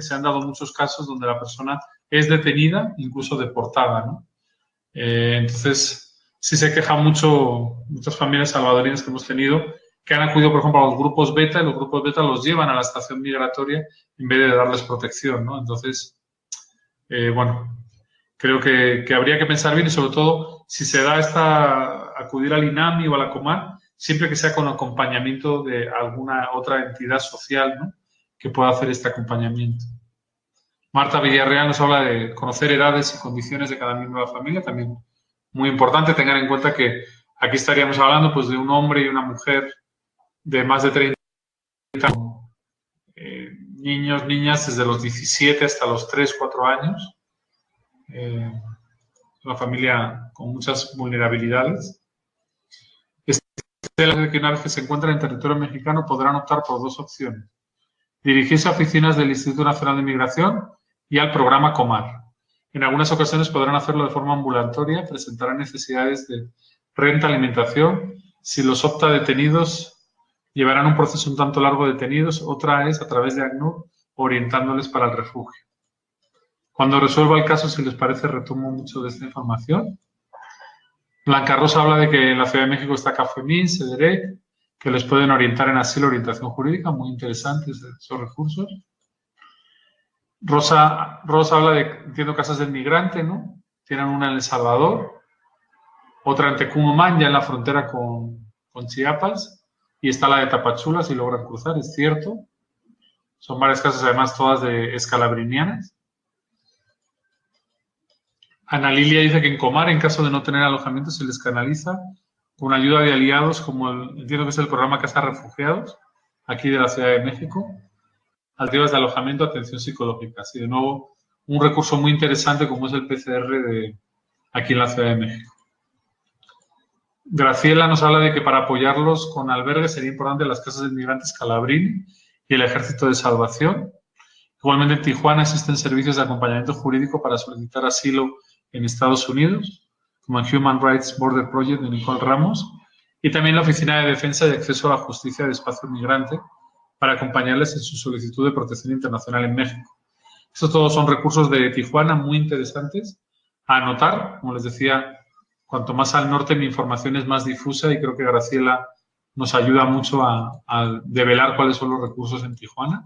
se han dado muchos casos donde la persona es detenida, incluso deportada, ¿no? Entonces, sí se quejan muchas familias salvadoreñas que hemos tenido que han acudido, por ejemplo, a los grupos beta, y los grupos beta los llevan a la estación migratoria en vez de darles protección, ¿no? Entonces, bueno, creo que habría que pensar bien y, sobre todo, si se da acudir al INAMI o a la Comar, siempre que sea con acompañamiento de alguna otra entidad social, ¿no?, que pueda hacer este acompañamiento. Marta Villarreal nos habla de conocer edades y condiciones de cada miembro de la familia, también muy importante tener en cuenta que aquí estaríamos hablando, pues, de un hombre y una mujer de más de 30 años, niños, niñas desde los 17 hasta los 3, 4 años, una familia con muchas vulnerabilidades. Que una vez que se encuentran en territorio mexicano podrán optar por dos opciones: dirigirse a oficinas del Instituto Nacional de Migración y al programa Comar. En algunas ocasiones podrán hacerlo de forma ambulatoria, presentarán necesidades de renta, alimentación. Si los opta detenidos, llevarán un proceso un tanto largo detenidos. Otra es a través de ACNUR, orientándoles para el refugio. Cuando resuelva el caso, si les parece, retomo mucho de esta información. Blanca Rosa habla de que en la Ciudad de México está Cafemín, Cederec, que les pueden orientar en asilo, orientación jurídica, muy interesantes esos recursos. Rosa habla de, entiendo, casas del migrante, ¿no? Tienen una en El Salvador, otra en Tecumumán, ya en la frontera con Chiapas, y está la de Tapachula, si logran cruzar, es cierto. Son varias casas, además, todas de escalabrinianas. Ana Lilia dice que en Comar, en caso de no tener alojamiento, se les canaliza con ayuda de aliados, como entiendo que es el programa Casa Refugiados, aquí de la Ciudad de México, alternativas de alojamiento, atención psicológica. Así, de nuevo, un recurso muy interesante como es el PCR aquí en la Ciudad de México. Graciela nos habla de que para apoyarlos con albergues sería importante las casas de migrantes Calabrini y el Ejército de Salvación. Igualmente en Tijuana existen servicios de acompañamiento jurídico para solicitar asilo en Estados Unidos, como en Human Rights Border Project de Nicole Ramos, y también la Oficina de Defensa y Acceso a la Justicia de Espacio Migrante para acompañarles en su solicitud de protección internacional en México. Estos todos son recursos de Tijuana muy interesantes a anotar. Como les decía, cuanto más al norte mi información es más difusa, y creo que Graciela nos ayuda mucho a develar cuáles son los recursos en Tijuana.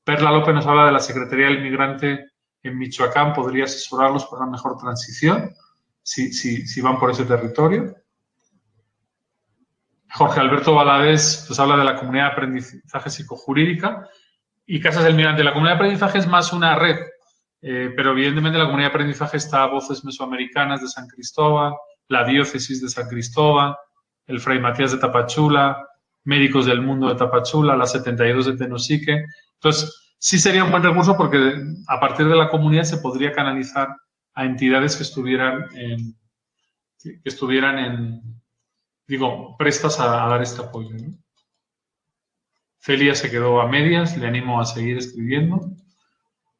Perla López nos habla de la Secretaría del Migrante en Michoacán, podría asesorarlos para una mejor transición si van por ese territorio. Jorge Alberto Valadez pues habla de la comunidad de aprendizaje psicojurídica y Casas del Migrante. La comunidad de aprendizaje es más una red, pero evidentemente la comunidad de aprendizaje está Voces Mesoamericanas de San Cristóbal, la Diócesis de San Cristóbal, el Fray Matías de Tapachula, Médicos del Mundo de Tapachula, la 72 de Tenosique. Entonces, sí sería un buen recurso porque a partir de la comunidad se podría canalizar a entidades que estuvieran prestas a dar este apoyo, ¿no? Celia se quedó a medias, le animo a seguir escribiendo.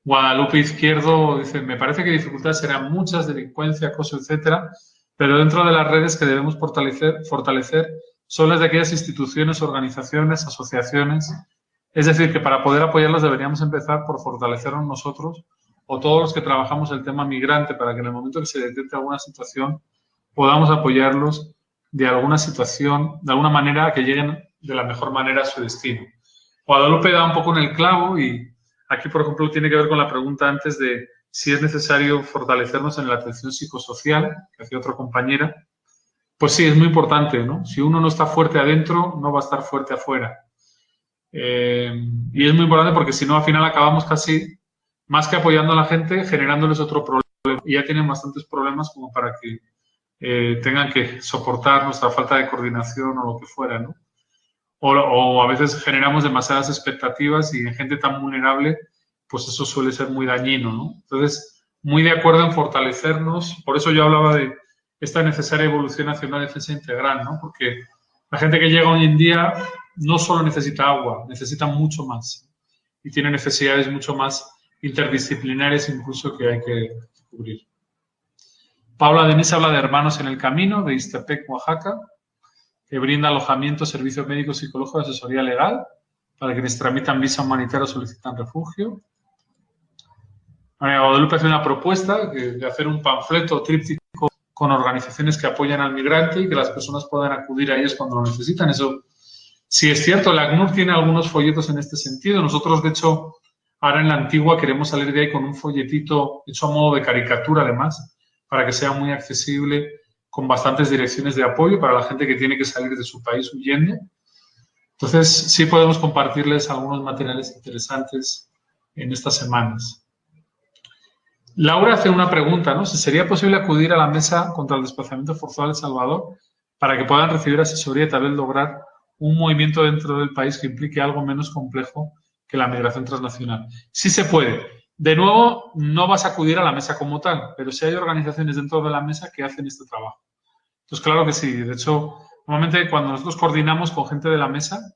Guadalupe Izquierdo dice, me parece que dificultades serán muchas, delincuencia, acoso, etcétera, pero dentro de las redes que debemos fortalecer son las de aquellas instituciones, organizaciones, asociaciones. Es decir, que para poder apoyarlos deberíamos empezar por fortalecernos nosotros o todos los que trabajamos el tema migrante, para que en el momento que se detecte alguna situación podamos apoyarlos de alguna manera, a que lleguen de la mejor manera a su destino. Guadalupe da un poco en el clavo y aquí, por ejemplo, tiene que ver con la pregunta antes de si es necesario fortalecernos en la atención psicosocial, que hacía otra compañera. Pues sí, es muy importante, ¿no? Si uno no está fuerte adentro, no va a estar fuerte afuera. Y es muy importante porque si no, al final acabamos casi, más que apoyando a la gente, generándoles otro problema. Y ya tienen bastantes problemas como para que tengan que soportar nuestra falta de coordinación o lo que fuera, ¿no? O a veces generamos demasiadas expectativas y en gente tan vulnerable, pues eso suele ser muy dañino, ¿no? Entonces, muy de acuerdo en fortalecernos. Por eso yo hablaba de esta necesaria evolución hacia una defensa integral, ¿no? Porque la gente que llega hoy en día no solo necesita agua, necesita mucho más. Y tiene necesidades mucho más interdisciplinares incluso que hay que cubrir. Paula Denise habla de Hermanos en el Camino, de Ixtepec, Oaxaca, que brinda alojamiento, servicio médico, psicológico y asesoría legal para quienes tramitan visa humanitaria o solicitan refugio. María Guadalupe hace una propuesta de hacer un panfleto tríptico con organizaciones que apoyan al migrante y que las personas puedan acudir a ellos cuando lo necesitan. Eso sí es cierto. La ACNUR tiene algunos folletos en este sentido. Nosotros, de hecho, ahora en la Antigua queremos salir de ahí con un folletito hecho a modo de caricatura, además, para que sea muy accesible, con bastantes direcciones de apoyo para la gente que tiene que salir de su país huyendo. Entonces, sí podemos compartirles algunos materiales interesantes en estas semanas. Laura hace una pregunta, ¿no? Si sería posible acudir a la mesa contra el desplazamiento forzado de El Salvador para que puedan recibir asesoría y tal vez lograr un movimiento dentro del país que implique algo menos complejo que la migración transnacional. Sí se puede. De nuevo, no vas a acudir a la mesa como tal, pero sí hay organizaciones dentro de la mesa que hacen este trabajo. Entonces, claro que sí. De hecho, normalmente cuando nosotros coordinamos con gente de la mesa,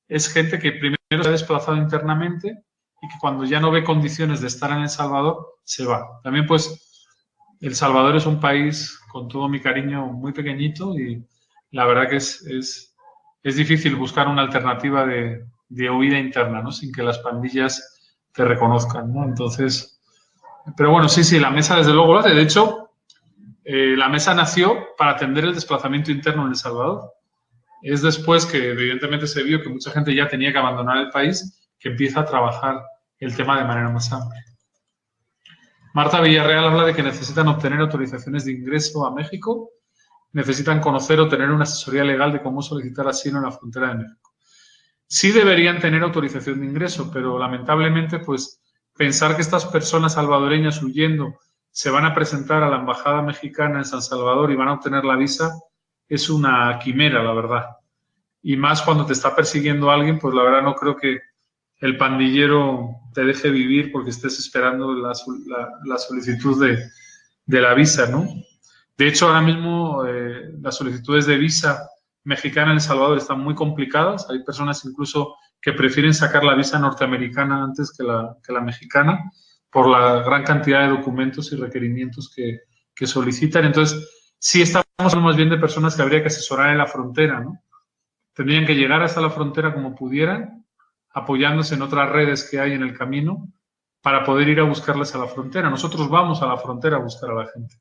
es gente que primero se ha desplazado internamente y que cuando ya no ve condiciones de estar en El Salvador, se va. También, pues, El Salvador es un país, con todo mi cariño, muy pequeñito y la verdad que es difícil buscar una alternativa de huida interna, ¿no? Sin que las pandillas te reconozcan, ¿no? Entonces, pero bueno, sí, la mesa desde luego lo hace. De hecho, la mesa nació para atender el desplazamiento interno en El Salvador. Es después que evidentemente se vio que mucha gente ya tenía que abandonar el país que empieza a trabajar el tema de manera más amplia. Marta Villarreal habla de que necesitan obtener autorizaciones de ingreso a México, necesitan conocer o tener una asesoría legal de cómo solicitar asilo en la frontera de México. Sí deberían tener autorización de ingreso, pero lamentablemente, pues, pensar que estas personas salvadoreñas huyendo se van a presentar a la embajada mexicana en San Salvador y van a obtener la visa es una quimera, la verdad. Y más cuando te está persiguiendo alguien, pues la verdad no creo que el pandillero te deje vivir porque estés esperando la solicitud de la visa, ¿no? De hecho, ahora mismo las solicitudes de visa mexicana en El Salvador están muy complicadas. Hay personas incluso que prefieren sacar la visa norteamericana antes que la mexicana por la gran cantidad de documentos y requerimientos que solicitan. Entonces, sí estamos hablando más bien de personas que habría que asesorar en la frontera, ¿no? Tendrían que llegar hasta la frontera como pudieran, apoyándose en otras redes que hay en el camino para poder ir a buscarles a la frontera. Nosotros vamos a la frontera a buscar a la gente.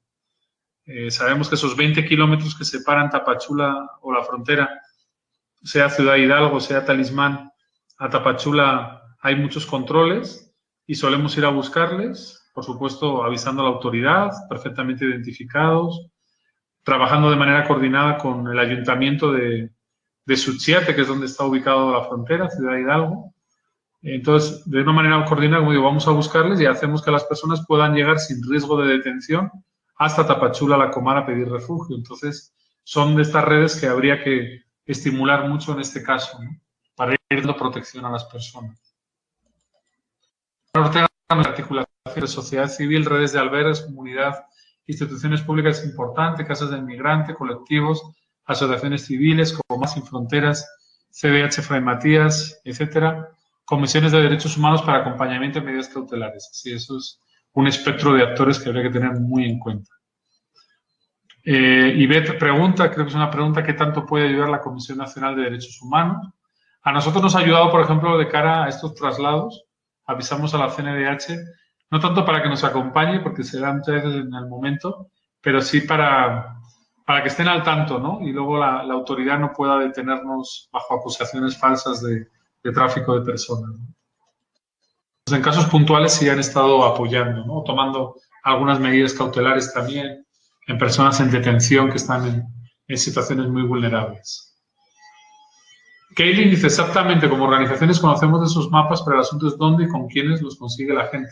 Sabemos que esos 20 kilómetros que separan Tapachula o la frontera, sea Ciudad Hidalgo, sea Talismán, a Tapachula hay muchos controles y solemos ir a buscarles, por supuesto avisando a la autoridad, perfectamente identificados, trabajando de manera coordinada con el ayuntamiento de Suchiate, que es donde está ubicado la frontera, Ciudad Hidalgo. Entonces, de una manera coordinada, como digo, vamos a buscarles y hacemos que las personas puedan llegar sin riesgo de detención hasta Tapachula, La Comar, a pedir refugio. Entonces, son de estas redes que habría que estimular mucho en este caso, ¿no? Para ir dando protección a las personas. Ortega, articulación de sociedad civil, redes de albergues, comunidad, instituciones públicas importantes, casas del migrante, colectivos, asociaciones civiles como Más Sin Fronteras, CDH Fray Matías, etcétera, comisiones de derechos humanos para acompañamiento en medidas cautelares. Sí, eso es un espectro de actores que habría que tener muy en cuenta. Ivette pregunta, creo que es una pregunta, ¿qué tanto puede ayudar la Comisión Nacional de Derechos Humanos? A nosotros nos ha ayudado, por ejemplo, de cara a estos traslados, avisamos a la CNDH, no tanto para que nos acompañe, porque se da muchas veces en el momento, pero sí para que estén al tanto, ¿no? Y luego la autoridad no pueda detenernos bajo acusaciones falsas de tráfico de personas, ¿no? Pues en casos puntuales sí han estado apoyando, ¿no? Tomando algunas medidas cautelares también en personas en detención que están en situaciones muy vulnerables. Kaylin dice, exactamente, como organizaciones conocemos de esos mapas, pero el asunto es dónde y con quiénes los consigue la gente.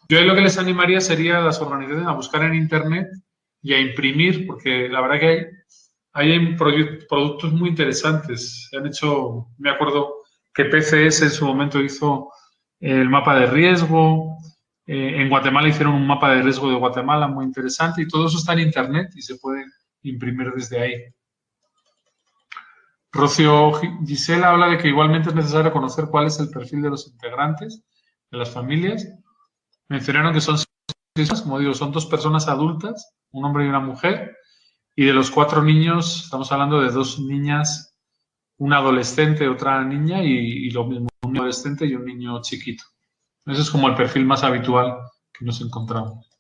Yo lo que les animaría sería a las organizaciones a buscar en Internet y a imprimir, porque la verdad que hay productos muy interesantes. Se han hecho, me acuerdo que PCS en su momento hizo el mapa de riesgo, en Guatemala hicieron un mapa de riesgo de Guatemala muy interesante y todo eso está en Internet y se puede imprimir desde ahí. Rocío Gisela habla de que igualmente es necesario conocer cuál es el perfil de los integrantes de las familias. Mencionaron que son, como digo, son 2 personas adultas, un hombre y una mujer, y de los 4 niños, estamos hablando de 2 niñas, una adolescente, otra niña, y lo mismo, un adolescente y un niño chiquito. Ese es como el perfil más habitual que nos encontramos.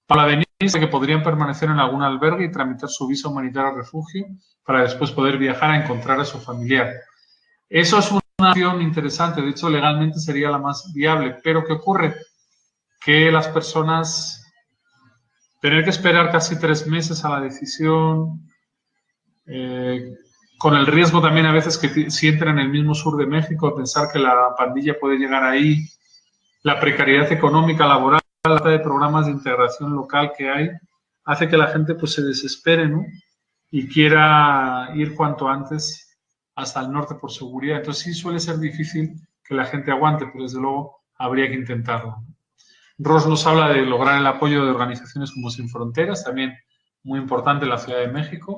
Para venir, que podrían permanecer en algún albergue y tramitar su visa humanitaria de refugio para después poder viajar a encontrar a su familiar. Eso es una opción interesante, de hecho legalmente sería la más viable, pero ¿qué ocurre? Que las personas tener que esperar casi 3 meses a la decisión, con el riesgo también a veces que si entran en el mismo sur de México, pensar que la pandilla puede llegar ahí, la precariedad económica, laboral, la falta de programas de integración local que hay, hace que la gente pues se desespere, ¿no? Y quiera ir cuanto antes hasta el norte por seguridad. Entonces sí suele ser difícil que la gente aguante, pero desde luego habría que intentarlo. Ross nos habla de lograr el apoyo de organizaciones como Sin Fronteras, también muy importante en la Ciudad de México.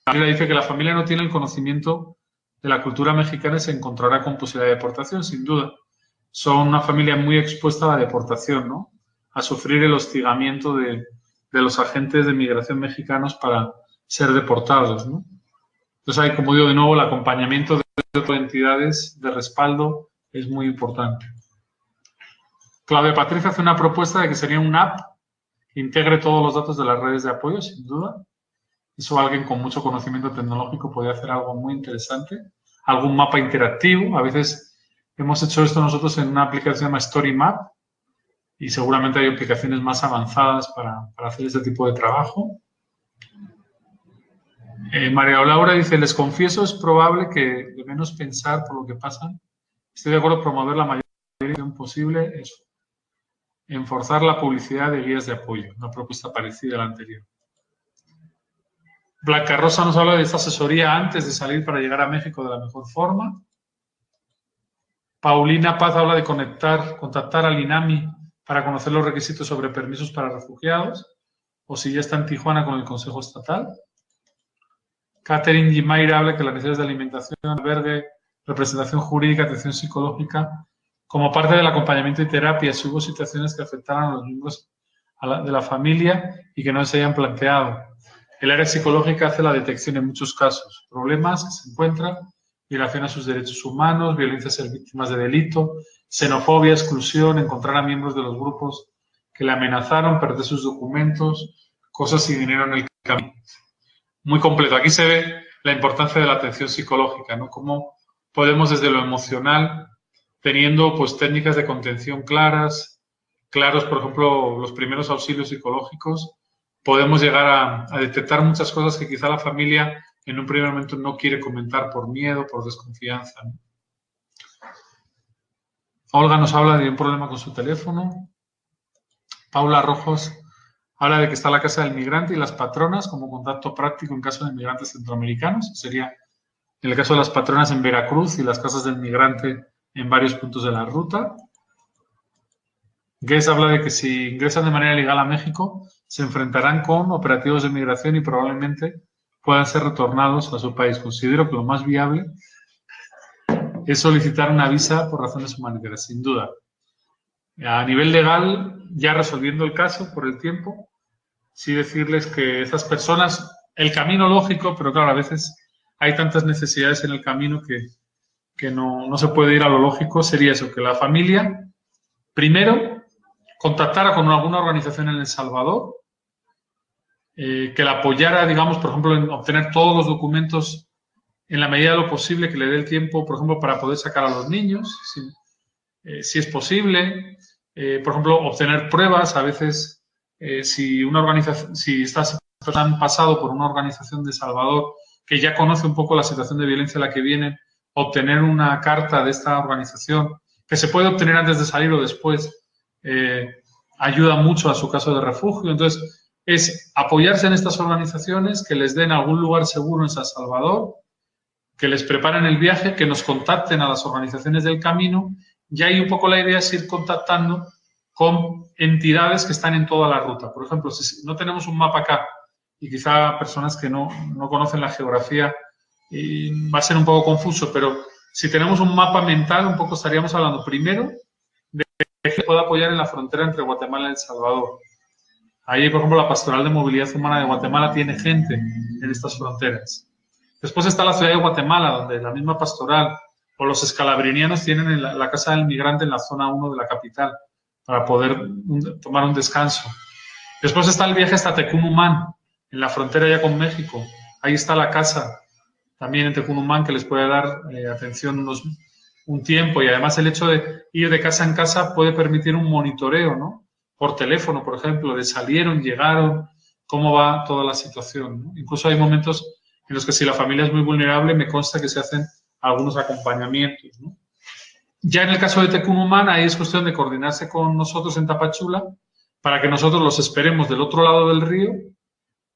También dice que la familia no tiene el conocimiento de la cultura mexicana y se encontrará con posibilidad de deportación, sin duda. Son una familia muy expuesta a la deportación, ¿no? A sufrir el hostigamiento de los agentes de migración mexicanos para ser deportados, ¿no? Entonces hay, como digo de nuevo, el acompañamiento de otras entidades de respaldo es muy importante. Claudia Patricia hace una propuesta de que sería una app que integre todos los datos de las redes de apoyo, sin duda. Eso alguien con mucho conocimiento tecnológico podría hacer algo muy interesante. Algún mapa interactivo. A veces hemos hecho esto nosotros en una aplicación que se llama Story Map y seguramente hay aplicaciones más avanzadas para hacer este tipo de trabajo. María Laura dice, les confieso, es probable que de menos pensar por lo que pasa. Estoy de acuerdo en promover la mayor dirección posible, eso. Enforzar la publicidad de guías de apoyo, una propuesta parecida a la anterior. Blanca Rosa nos habla de esta asesoría antes de salir para llegar a México de la mejor forma. Paulina Paz habla de contactar al INAMI para conocer los requisitos sobre permisos para refugiados, o si ya está en Tijuana con el Consejo Estatal. Catherine Gimaira habla que las necesidades de alimentación, albergue, representación jurídica, atención psicológica, como parte del acompañamiento y terapia, si hubo situaciones que afectaran a los miembros de la familia y que no se hayan planteado. El área psicológica hace la detección en muchos casos, problemas que se encuentran, violación a sus derechos humanos, violencia a ser víctimas de delito, xenofobia, exclusión, encontrar a miembros de los grupos que le amenazaron, perder sus documentos, cosas y dinero en el camino. Muy completo. Aquí se ve la importancia de la atención psicológica, ¿no? Cómo podemos desde lo emocional, teniendo pues técnicas de contención claros, por ejemplo, los primeros auxilios psicológicos, podemos llegar a detectar muchas cosas que quizá la familia en un primer momento no quiere comentar por miedo, por desconfianza, ¿no? Olga nos habla de un problema con su teléfono. Paula Rojos habla de que está la Casa del Migrante y las patronas como contacto práctico en caso de migrantes centroamericanos. Sería el caso de las patronas en Veracruz y las casas del migrante en varios puntos de la ruta. Guess habla de que si ingresan de manera ilegal a México, se enfrentarán con operativos de migración y probablemente puedan ser retornados a su país. Considero que lo más viable es solicitar una visa por razones humanitarias, sin duda. A nivel legal, ya resolviendo el caso por el tiempo, sí decirles que esas personas, el camino lógico, pero claro, a veces hay tantas necesidades en el camino que no se puede ir a lo lógico, sería eso, que la familia, primero, contactara con alguna organización en El Salvador, que la apoyara, digamos, por ejemplo, en obtener todos los documentos en la medida de lo posible, que le dé el tiempo, por ejemplo, para poder sacar a los niños, si es posible. Por ejemplo, obtener pruebas, a veces, si estas personas han pasado por una organización de Salvador que ya conoce un poco la situación de violencia a la que vienen, obtener una carta de esta organización, que se puede obtener antes de salir o después, ayuda mucho a su caso de refugio. Entonces, es apoyarse en estas organizaciones, que les den algún lugar seguro en San Salvador, que les preparen el viaje, que nos contacten a las organizaciones del camino, y ahí un poco la idea es ir contactando con entidades que están en toda la ruta. Por ejemplo, si no tenemos un mapa acá y quizá personas que no conocen la geografía, va a ser un poco confuso, pero si tenemos un mapa mental, un poco estaríamos hablando primero de que se puede apoyar en la frontera entre Guatemala y El Salvador. Ahí, por ejemplo, la Pastoral de Movilidad Humana de Guatemala tiene gente en estas fronteras. Después está la ciudad de Guatemala, donde la misma pastoral o los escalabrinianos tienen la Casa del Migrante en la zona 1 de la capital. para poder tomar un descanso. Después está el viaje hasta Tecunumán, en la frontera ya con México. Ahí está la casa, también en Tecunumán, que les puede dar atención un tiempo. Y además el hecho de ir de casa en casa puede permitir un monitoreo, ¿no? Por teléfono, por ejemplo, de salieron, llegaron, cómo va toda la situación, ¿no? Incluso hay momentos en los que si la familia es muy vulnerable, me consta que se hacen algunos acompañamientos, ¿no? Ya en el caso de Tecunumán, ahí es cuestión de coordinarse con nosotros en Tapachula para que nosotros los esperemos del otro lado del río,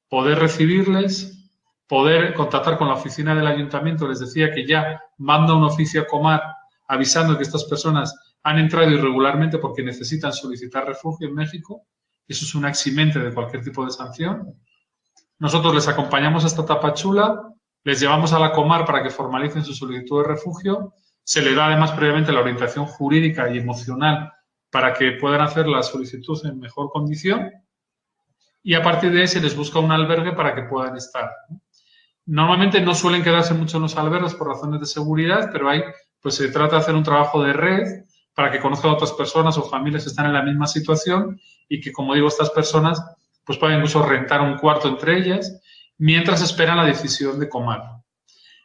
poder recibirles, poder contactar con la oficina del ayuntamiento. Les decía que ya manda un oficio a Comar avisando que estas personas han entrado irregularmente porque necesitan solicitar refugio en México. Eso es un eximente de cualquier tipo de sanción. Nosotros les acompañamos hasta Tapachula, les llevamos a la Comar para que formalicen su solicitud de refugio. Se le da además previamente la orientación jurídica y emocional para que puedan hacer la solicitud en mejor condición. Y a partir de ahí se les busca un albergue para que puedan estar. Normalmente no suelen quedarse mucho en los albergues por razones de seguridad, pero ahí pues se trata de hacer un trabajo de red para que conozcan a otras personas o familias que están en la misma situación y que, como digo, estas personas pues pueden incluso rentar un cuarto entre ellas mientras esperan la decisión de Comar.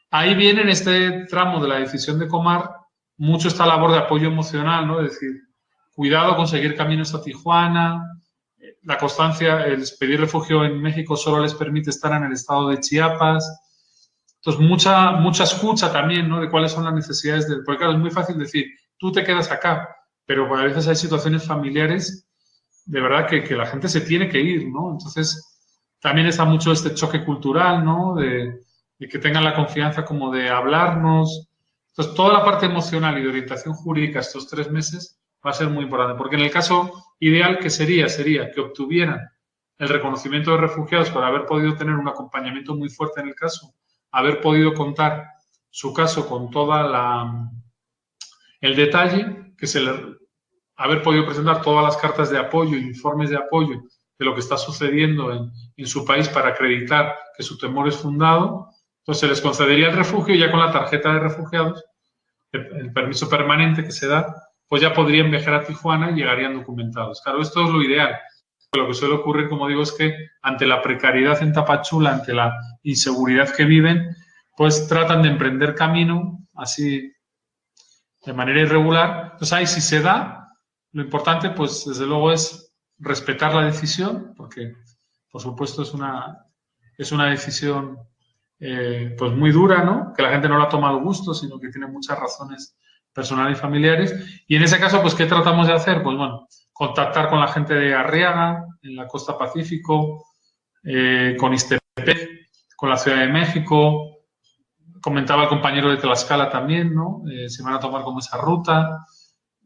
Ahí viene en este tramo de la decisión de Comar mucho esta labor de apoyo emocional, ¿no? Es decir, cuidado con seguir caminos a Tijuana. La constancia, el pedir refugio en México solo les permite estar en el estado de Chiapas. Entonces, mucha escucha también, ¿no? De cuáles son las necesidades porque claro, es muy fácil decir, tú te quedas acá, pero a veces hay situaciones familiares de verdad que la gente se tiene que ir, ¿no? Entonces, también está mucho este choque cultural, ¿no? De que tengan la confianza como de hablarnos. Entonces, toda la parte emocional y de orientación jurídica estos 3 meses va a ser muy importante, porque en el caso ideal, ¿qué sería? Sería que obtuvieran el reconocimiento de refugiados por haber podido tener un acompañamiento muy fuerte en el caso, haber podido contar su caso con toda el detalle, haber podido presentar todas las cartas de apoyo e informes de apoyo de lo que está sucediendo en su país para acreditar que su temor es fundado. Entonces se les concedería el refugio y ya con la tarjeta de refugiados, el permiso permanente que se da, pues ya podrían viajar a Tijuana y llegarían documentados. Claro, esto es lo ideal. Lo que suele ocurrir, como digo, es que ante la precariedad en Tapachula, ante la inseguridad que viven, pues tratan de emprender camino así de manera irregular. Entonces ahí si se da, lo importante pues desde luego es respetar la decisión, porque por supuesto es una decisión pues muy dura, ¿no? Que la gente no la toma al gusto, sino que tiene muchas razones personales y familiares. Y en ese caso, pues, ¿qué tratamos de hacer? Pues bueno, contactar con la gente de Arriaga, en la costa Pacífico, con Ixtepec, con la Ciudad de México. Comentaba el compañero de Tlaxcala también, ¿no? Se van a tomar como esa ruta.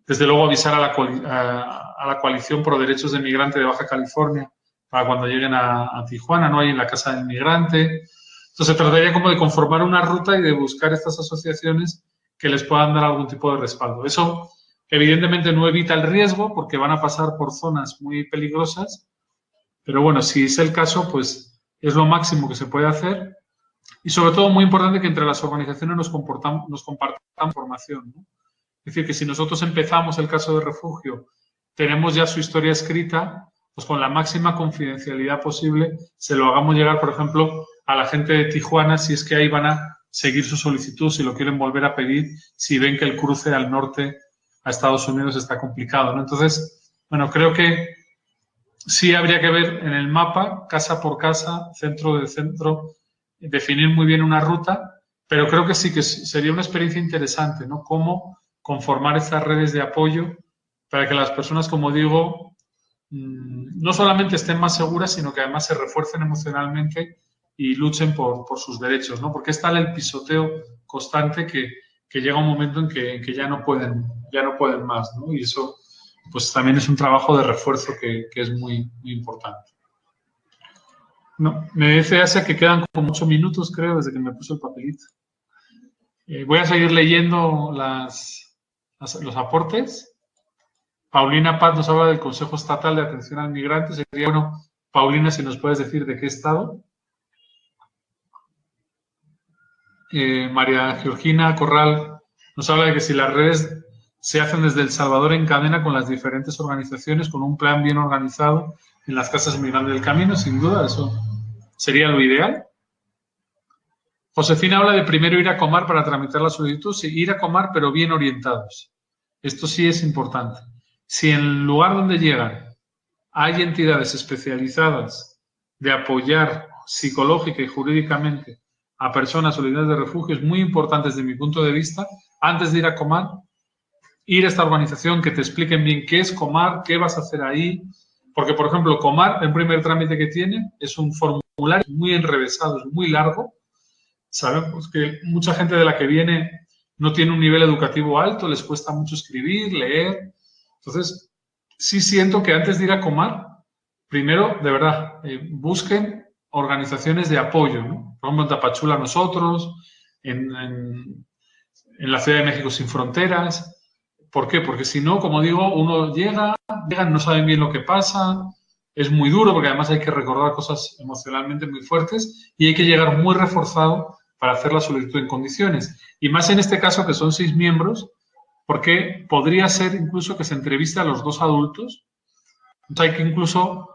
Desde luego avisar a la coalición por derechos de migrante de Baja California para cuando lleguen a Tijuana, ¿no? Ahí en la casa del migrante. Entonces se trataría como de conformar una ruta y de buscar estas asociaciones que les puedan dar algún tipo de respaldo. Eso evidentemente no evita el riesgo porque van a pasar por zonas muy peligrosas, pero bueno, si es el caso, pues es lo máximo que se puede hacer y sobre todo muy importante que entre las organizaciones nos compartamos información, ¿no? Es decir, que si nosotros empezamos el caso de refugio, tenemos ya su historia escrita, pues con la máxima confidencialidad posible se lo hagamos llegar, por ejemplo, a la gente de Tijuana si es que ahí van a seguir su solicitud, si lo quieren volver a pedir, si ven que el cruce al norte a Estados Unidos está complicado, ¿no? Entonces, bueno, creo que sí habría que ver en el mapa, casa por casa, centro de centro, definir muy bien una ruta, pero creo que sí que sería una experiencia interesante, ¿no? Cómo conformar estas redes de apoyo para que las personas, como digo, no solamente estén más seguras, sino que además se refuercen emocionalmente y luchen por sus derechos, ¿no? Porque es tal el pisoteo constante que llega un momento en que ya no pueden más, ¿no? Y eso pues también es un trabajo de refuerzo que es muy, muy importante. No, me dice Asia que quedan como 8 minutos, creo, desde que me puso el papelito. Voy a seguir leyendo los aportes. Paulina Paz nos habla del Consejo Estatal de Atención al Migrante. Sería bueno, Paulina, si nos puedes decir de qué estado. María Georgina Corral nos habla de que si las redes se hacen desde El Salvador en cadena con las diferentes organizaciones, con un plan bien organizado en las casas migrantes del camino, sin duda, eso sería lo ideal. Josefina habla de primero ir a Comar para tramitar la solicitud, sí, ir a Comar pero bien orientados. Esto sí es importante. Si en el lugar donde llegan hay entidades especializadas de apoyar psicológica y jurídicamente a personas solicitadas de refugio, es muy importante desde mi punto de vista, antes de ir a Comar, ir a esta organización, que te expliquen bien qué es Comar, qué vas a hacer ahí. Porque, por ejemplo, Comar, el primer trámite que tiene es un formulario muy enrevesado, es muy largo. Sabemos que mucha gente de la que viene no tiene un nivel educativo alto, les cuesta mucho escribir, leer. Entonces, sí siento que antes de ir a Comar, primero, de verdad, busquen organizaciones de apoyo, ¿no? Por ejemplo, en Tapachula nosotros, en la Ciudad de México Sin Fronteras. ¿Por qué? Porque si no, como digo, uno llega, no saben bien lo que pasa, es muy duro porque además hay que recordar cosas emocionalmente muy fuertes y hay que llegar muy reforzado para hacer la solicitud en condiciones. Y más en este caso que son 6 miembros, porque podría ser incluso que se entreviste a los 2 adultos. Entonces hay que incluso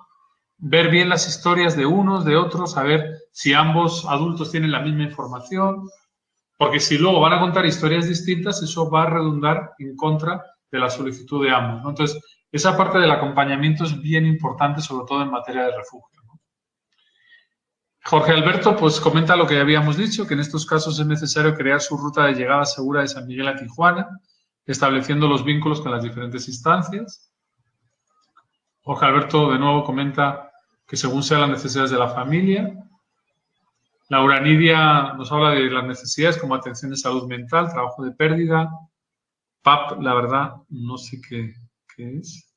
ver bien las historias de unos, de otros, saber si ambos adultos tienen la misma información, porque si luego van a contar historias distintas, eso va a redundar en contra de la solicitud de ambos, ¿no? Entonces, esa parte del acompañamiento es bien importante, sobre todo en materia de refugio, ¿no? Jorge Alberto, pues comenta lo que habíamos dicho, que en estos casos es necesario crear su ruta de llegada segura de San Miguel a Tijuana, estableciendo los vínculos con las diferentes instancias. Jorge Alberto, de nuevo, comenta que según sean las necesidades de la familia. Laura Nidia nos habla de las necesidades como atención de salud mental, trabajo de pérdida. PAP, la verdad, no sé qué es.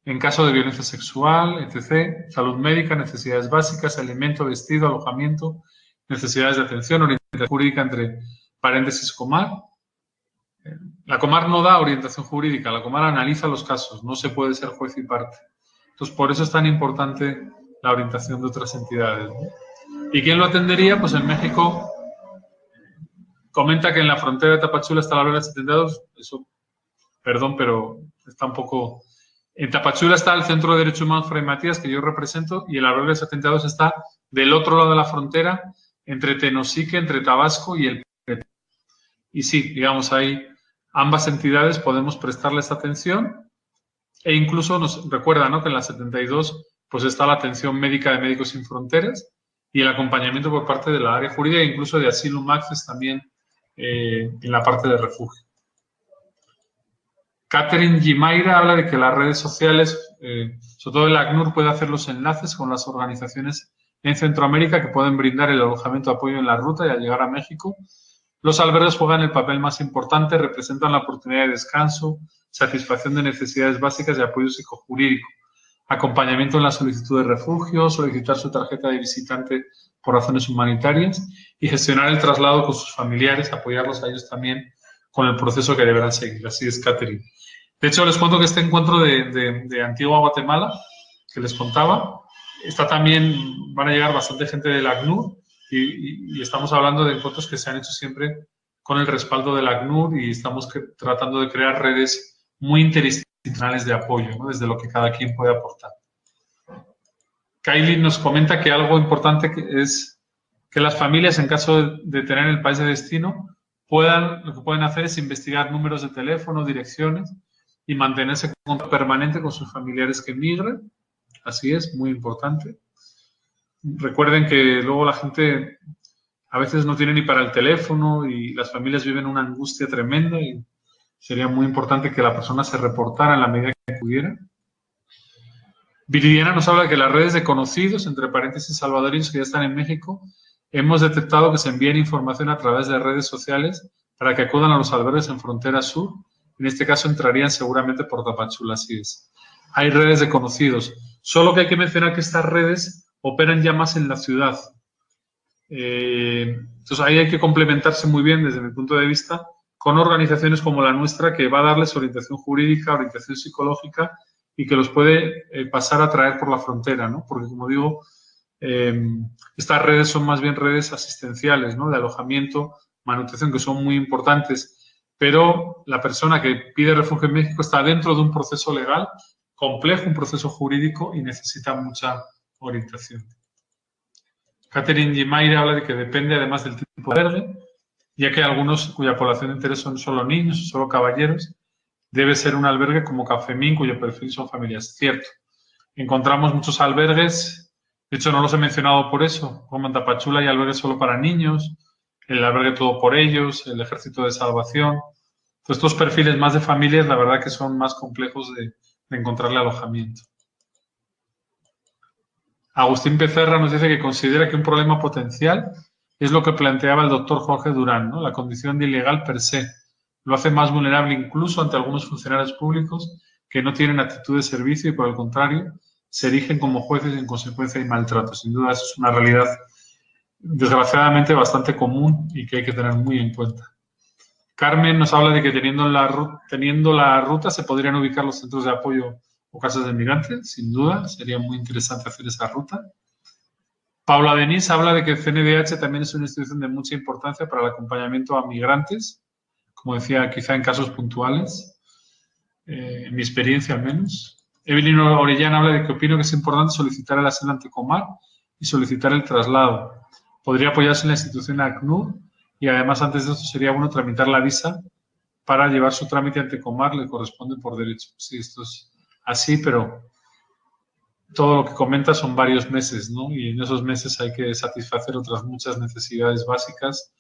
En caso de violencia sexual, etc. Salud médica, necesidades básicas, alimento, vestido, alojamiento, necesidades de atención, orientación jurídica entre paréntesis Comar. La Comar no da orientación jurídica, la Comar analiza los casos, no se puede ser juez y parte. Entonces, por eso es tan importante la orientación de otras entidades, ¿no? ¿Y quién lo atendería? Pues en México comenta que en la frontera de Tapachula está la Barrera 72. Eso, perdón, pero está un poco... En Tapachula está el Centro de Derechos Humanos Fray Matías, que yo represento, y el Barrera 72 está del otro lado de la frontera, entre Tenosique, entre Tabasco y el... Y sí, digamos, ahí ambas entidades podemos prestarles atención e incluso nos recuerda, ¿no?, que en la 72 pues está la atención médica de Médicos Sin Fronteras y el acompañamiento por parte de la área jurídica, incluso de Asylum Access también en la parte de refugio. Catherine Gimaira habla de que las redes sociales, sobre todo el ACNUR, puede hacer los enlaces con las organizaciones en Centroamérica que pueden brindar el alojamiento de apoyo en la ruta y al llegar a México. Los albergues juegan el papel más importante, representan la oportunidad de descanso, satisfacción de necesidades básicas y apoyo psicojurídico, acompañamiento en la solicitud de refugio, solicitar su tarjeta de visitante por razones humanitarias y gestionar el traslado con sus familiares, apoyarlos a ellos también con el proceso que deberán seguir. Así es, Catherine. De hecho, les cuento que este encuentro de Antigua Guatemala, que les contaba, está también, van a llegar bastante gente del ACNUR y estamos hablando de encuentros que se han hecho siempre con el respaldo del ACNUR y estamos tratando de crear redes muy interinstitucionales de apoyo, ¿no?, desde lo que cada quien puede aportar. Kylie nos comenta que algo importante es que las familias, en caso de tener el país de destino, lo que pueden hacer es investigar números de teléfono, direcciones y mantenerse en contacto permanente con sus familiares que emigran. Así es, muy importante. Recuerden que luego la gente a veces no tiene ni para el teléfono y las familias viven una angustia tremenda y sería muy importante que la persona se reportara en la medida que pudiera. Viridiana nos habla de que las redes de conocidos, entre paréntesis salvadoreños que ya están en México, hemos detectado que se envían información a través de redes sociales para que acudan a los albergues en frontera sur. En este caso entrarían seguramente por Tapachula, así es. Hay redes de conocidos. Solo que hay que mencionar que estas redes operan ya más en la ciudad. Entonces ahí hay que complementarse muy bien desde mi punto de vista con organizaciones como la nuestra, que va a darles orientación jurídica, orientación psicológica y que los puede pasar a traer por la frontera, ¿no? Porque, como digo, estas redes son más bien redes asistenciales, ¿no?, de alojamiento, manutención, que son muy importantes. pero la persona que pide refugio en México está dentro de un proceso legal complejo, un proceso jurídico y necesita mucha orientación. Catherine Gimaire habla de que depende además del tipo de albergue, ya que hay algunos cuya población de interés son solo niños o solo caballeros, debe ser un albergue como Cafemín, cuyo perfil son familias. Cierto, encontramos muchos albergues, de hecho no los he mencionado por eso, como en Tapachula hay albergues solo para niños, el albergue todo por ellos, el ejército de salvación. Entonces, estos perfiles más de familias, la verdad que son más complejos de encontrarle alojamiento. Agustín Becerra nos dice que considera que un problema potencial es lo que planteaba el doctor Jorge Durán, ¿no? La condición de ilegal per se. Lo hace más vulnerable incluso ante algunos funcionarios públicos que no tienen actitud de servicio y, por el contrario, se erigen como jueces y, en consecuencia, hay maltrato. Sin duda, eso es una realidad, desgraciadamente, bastante común y que hay que tener muy en cuenta. Carmen nos habla de que teniendo la ruta se podrían ubicar los centros de apoyo o casas de migrantes, sin duda, sería muy interesante hacer esa ruta. Paula Denis habla de que el CNDH también es una institución de mucha importancia para el acompañamiento a migrantes, como decía, quizá en casos puntuales, en mi experiencia al menos. Evelyn Orellana habla de que opino que es importante solicitar el asilo ante Comar y solicitar el traslado. Podría apoyarse en la institución ACNUR y además antes de esto sería bueno tramitar la visa para llevar su trámite ante Comar, le corresponde por derecho. Sí, esto es así, pero todo lo que comenta son varios meses, ¿no? Y en esos meses hay que satisfacer otras muchas necesidades básicas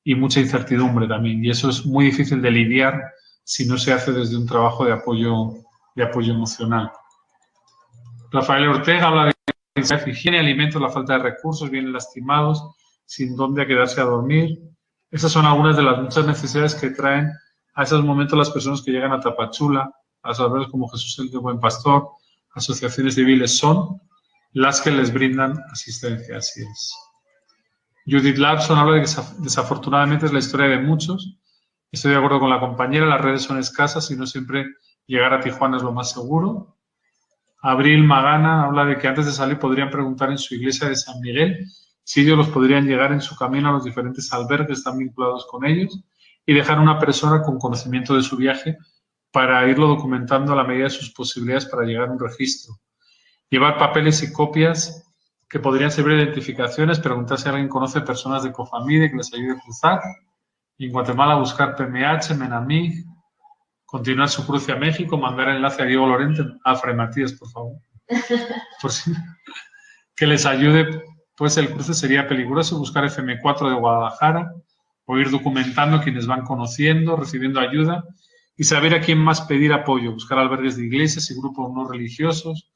y mucha incertidumbre también. Y eso es muy difícil de lidiar si no se hace desde un trabajo de apoyo emocional. Rafael Ortega habla de higiene, alimentos, la falta de recursos, vienen lastimados, sin dónde quedarse a dormir. Esas son algunas de las muchas necesidades que traen a esos momentos las personas que llegan a Tapachula, a los albergues como Jesús el Buen Pastor, asociaciones civiles, son las que les brindan asistencia. Así es. Judith Larson habla de que desafortunadamente es la historia de muchos. Estoy de acuerdo con la compañera, las redes son escasas y no siempre llegar a Tijuana es lo más seguro. Abril Magana habla de que antes de salir podrían preguntar en su iglesia de San Miguel si ellos los podrían llegar en su camino a los diferentes albergues que están vinculados con ellos y dejar una persona con conocimiento de su viaje para irlo documentando a la medida de sus posibilidades para llegar a un registro. Llevar papeles y copias que podrían servir de identificaciones, preguntar si alguien conoce personas de Cofamide que les ayude a cruzar. Y en Guatemala buscar PMH, Menamig, continuar su cruce a México, mandar enlace a Diego Lorente, a Fray Matías, por favor. Por si, que les ayude, pues el cruce sería peligroso, buscar FM4 de Guadalajara, o ir documentando quienes van conociendo, recibiendo ayuda, y saber a quién más pedir apoyo, buscar albergues de iglesias y grupos no religiosos,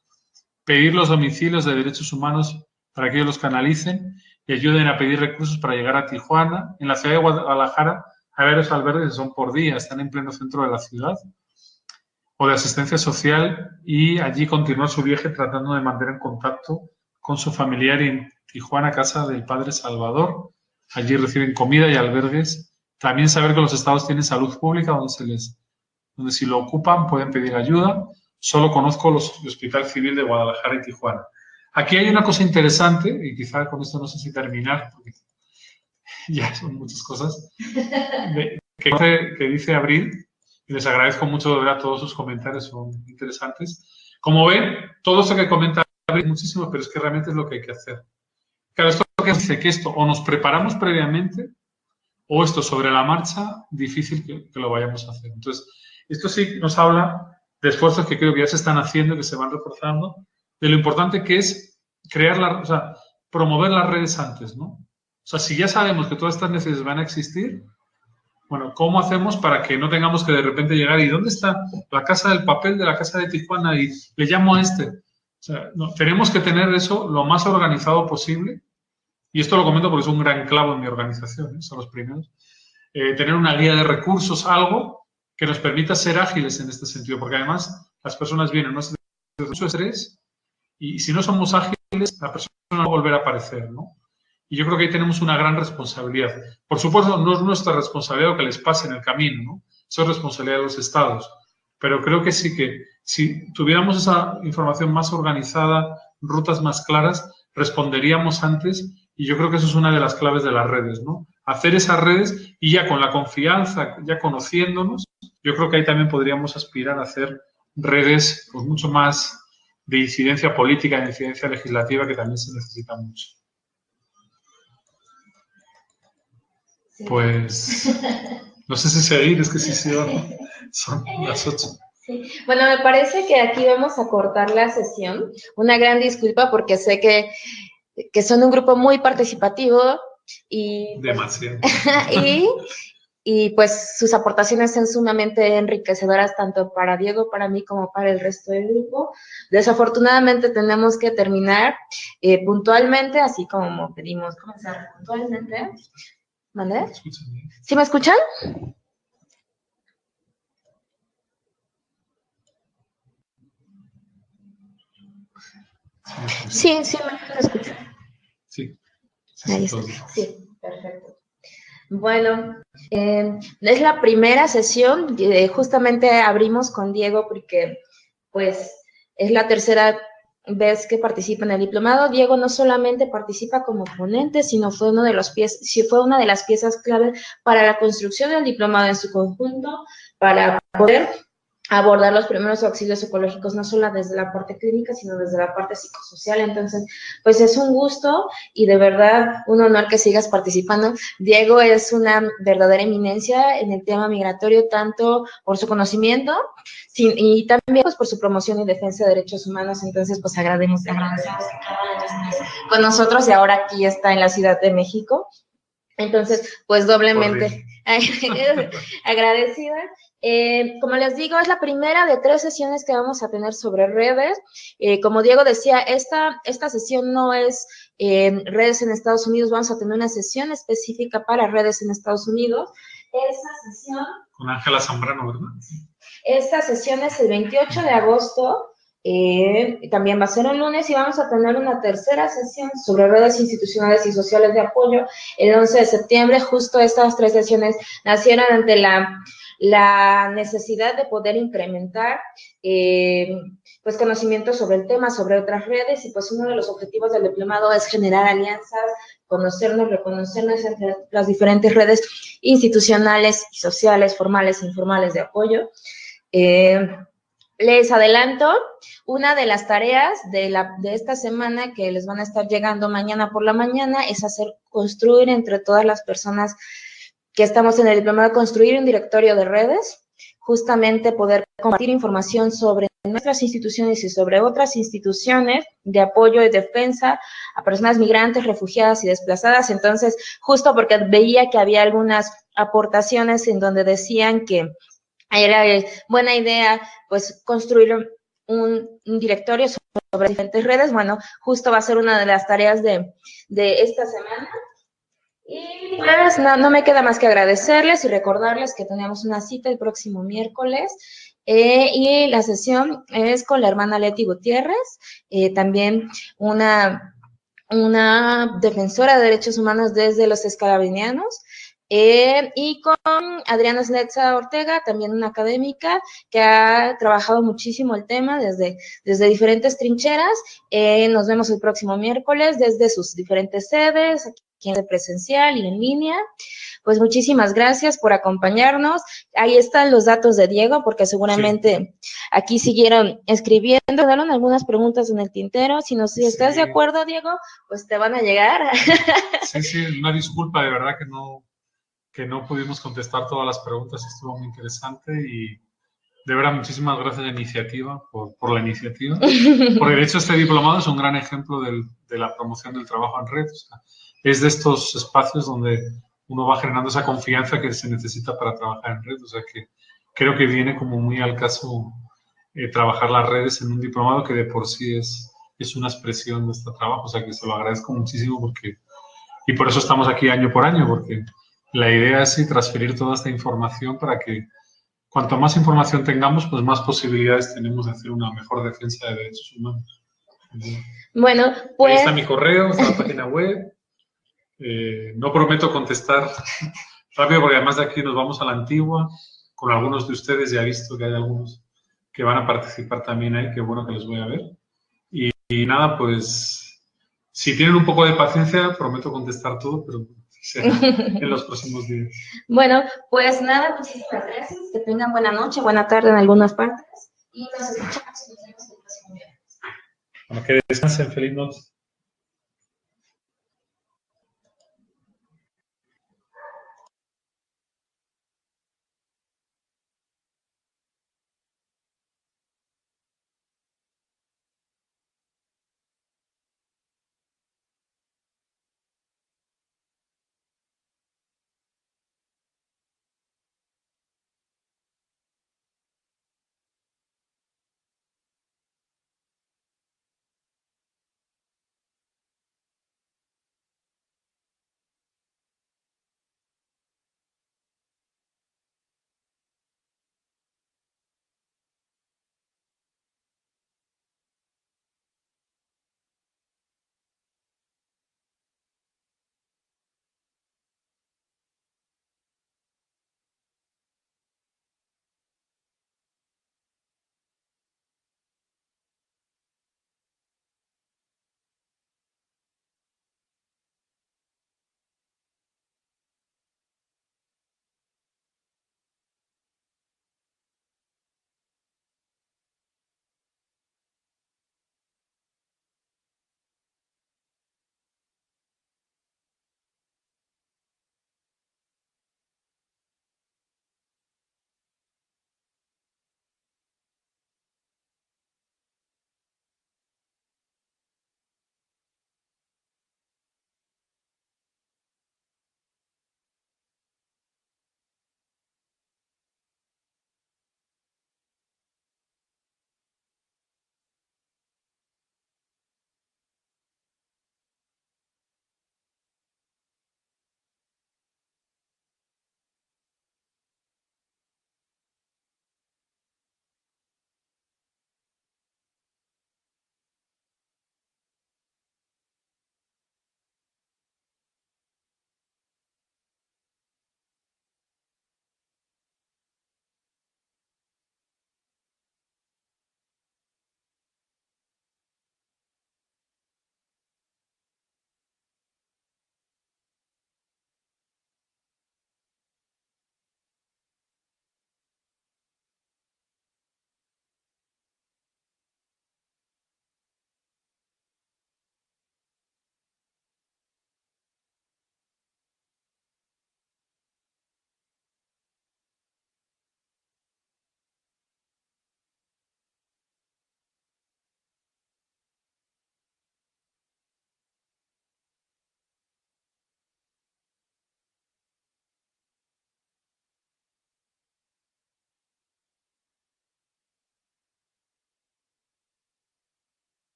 pedir los domicilios de derechos humanos para que ellos los canalicen y ayuden a pedir recursos para llegar a Tijuana. En la ciudad de Guadalajara hay varios albergues que son por día, están en pleno centro de la ciudad, o de asistencia social, y allí continuar su viaje tratando de mantener en contacto con su familiar en Tijuana, casa del Padre Salvador. Allí reciben comida y albergues. También saber que los estados tienen salud pública donde si lo ocupan pueden pedir ayuda. Solo conozco los del Hospital Civil de Guadalajara y Tijuana. Aquí hay una cosa interesante, y quizá con esto no sé si terminar, porque ya son muchas cosas, que dice Abril, y les agradezco mucho de verdad todos sus comentarios, son interesantes. Como ven, todo esto que comenta Abril es muchísimo, pero es que realmente es lo que hay que hacer. Claro, esto que dice que esto o nos preparamos previamente, o esto sobre la marcha, difícil que lo vayamos a hacer. Entonces, esto sí nos habla de esfuerzos que creo que ya se están haciendo, que se van reforzando, de lo importante que es promover las redes antes, ¿no? O sea, si ya sabemos que todas estas necesidades van a existir, bueno, ¿cómo hacemos para que no tengamos que de repente llegar y ¿dónde está la casa del papel de la casa de Tijuana? Y le llamo a este. O sea, no, tenemos que tener eso lo más organizado posible. Y esto lo comento porque es un gran clavo en mi organización, son los primeros. Tener una guía de recursos, algo que nos permita ser ágiles en este sentido, porque además las personas vienen no de mucho estrés y si no somos ágiles, la persona no va a volver a aparecer, ¿no? Y yo creo que ahí tenemos una gran responsabilidad. Por supuesto, no es nuestra responsabilidad lo que les pase en el camino, ¿no? Eso es responsabilidad de los estados. Pero creo que sí que si tuviéramos esa información más organizada, rutas más claras, responderíamos antes, y yo creo que eso es una de las claves de las redes, ¿no? hacer esas redes y ya con la confianza, ya conociéndonos, yo creo que ahí también podríamos aspirar a hacer redes pues, mucho más de incidencia política, de incidencia legislativa, que también se necesita mucho. Sí. Pues, no sé si seguir, es que sí, son las 8. Sí. Bueno, me parece que aquí vamos a cortar la sesión. Una gran disculpa porque sé que son un grupo muy participativo y... Demasiado. y pues sus aportaciones son sumamente enriquecedoras tanto para Diego, para mí, como para el resto del grupo. Desafortunadamente tenemos que terminar puntualmente, así como pedimos comenzar puntualmente. ¿Vale? ¿Sí me escuchan? Sí, me escuchan. Sí. Ahí está. Sí, perfecto. Bueno, es la primera sesión, justamente abrimos con Diego porque pues es la tercera vez que participa en el diplomado. Diego no solamente participa como ponente, sino fue una de las piezas clave para la construcción del diplomado en su conjunto, para poder abordar los primeros auxilios ecológicos, no solo desde la parte clínica, sino desde la parte psicosocial. Entonces, pues es un gusto y de verdad un honor que sigas participando. Diego es una verdadera eminencia en el tema migratorio, tanto por su conocimiento y también pues por su promoción y defensa de derechos humanos. Entonces, pues agradecemos que cada año estés con nosotros y ahora aquí está en la Ciudad de México. Entonces, pues doblemente agradecida. Como les digo, es la primera de 3 sesiones que vamos a tener sobre redes. Como Diego decía, esta sesión no es redes en Estados Unidos, vamos a tener una sesión específica para redes en Estados Unidos. Esta sesión... Con Ángela Zambrano, ¿verdad? Esta sesión es el 28 de agosto. También va a ser un lunes y vamos a tener una tercera sesión sobre redes institucionales y sociales de apoyo el 11 de septiembre. Justo estas 3 sesiones nacieron ante la necesidad de poder incrementar pues conocimientos sobre el tema, sobre otras redes, y pues uno de los objetivos del diplomado es generar alianzas, conocernos, reconocernos entre las diferentes redes institucionales y sociales, formales e informales de apoyo. Les adelanto, una de las tareas de esta semana que les van a estar llegando mañana por la mañana es construir entre todas las personas que estamos en el diplomado, construir un directorio de redes, justamente poder compartir información sobre nuestras instituciones y sobre otras instituciones de apoyo y defensa a personas migrantes, refugiadas y desplazadas. Entonces, justo porque veía que había algunas aportaciones en donde decían que era buena idea, pues, construir un directorio sobre diferentes redes. Bueno, justo va a ser una de las tareas de esta semana. Y pues no me queda más que agradecerles y recordarles que tenemos una cita el próximo miércoles. Y la sesión es con la hermana Leti Gutiérrez, también una defensora de derechos humanos desde los esclavinianos. Y con Adriana Sletza Ortega, también una académica que ha trabajado muchísimo el tema desde diferentes trincheras. Nos vemos el próximo miércoles desde sus diferentes sedes, aquí en presencial y en línea. Pues muchísimas gracias por acompañarnos. Ahí están los datos de Diego, porque seguramente aquí siguieron escribiendo, quedaron algunas preguntas en el tintero. Si estás de acuerdo, Diego, pues te van a llegar. Sí, una disculpa, de verdad que no pudimos contestar todas las preguntas, estuvo muy interesante y de verdad muchísimas gracias a la iniciativa, por la iniciativa, porque de hecho este diplomado es un gran ejemplo de la promoción del trabajo en red. O sea, es de estos espacios donde uno va generando esa confianza que se necesita para trabajar en red. O sea que creo que viene como muy al caso trabajar las redes en un diplomado que de por sí es una expresión de este trabajo. O sea que se lo agradezco muchísimo y por eso estamos aquí año por año, porque la idea es transferir toda esta información para que cuanto más información tengamos, pues más posibilidades tenemos de hacer una mejor defensa de derechos humanos. Bueno, pues... Ahí está mi correo, está la página web. No prometo contestar rápido porque además de aquí nos vamos a la antigua. Con algunos de ustedes ya he visto que hay algunos que van a participar también ahí, qué bueno que les voy a ver. Y nada, pues si tienen un poco de paciencia, prometo contestar todo, pero será en los próximos días. Bueno, pues nada, muchísimas gracias. Que tengan buena noche, buena tarde en algunas partes. Y nos escuchamos y nos vemos el próximo viernes. Bueno, que descansen, feliz noche.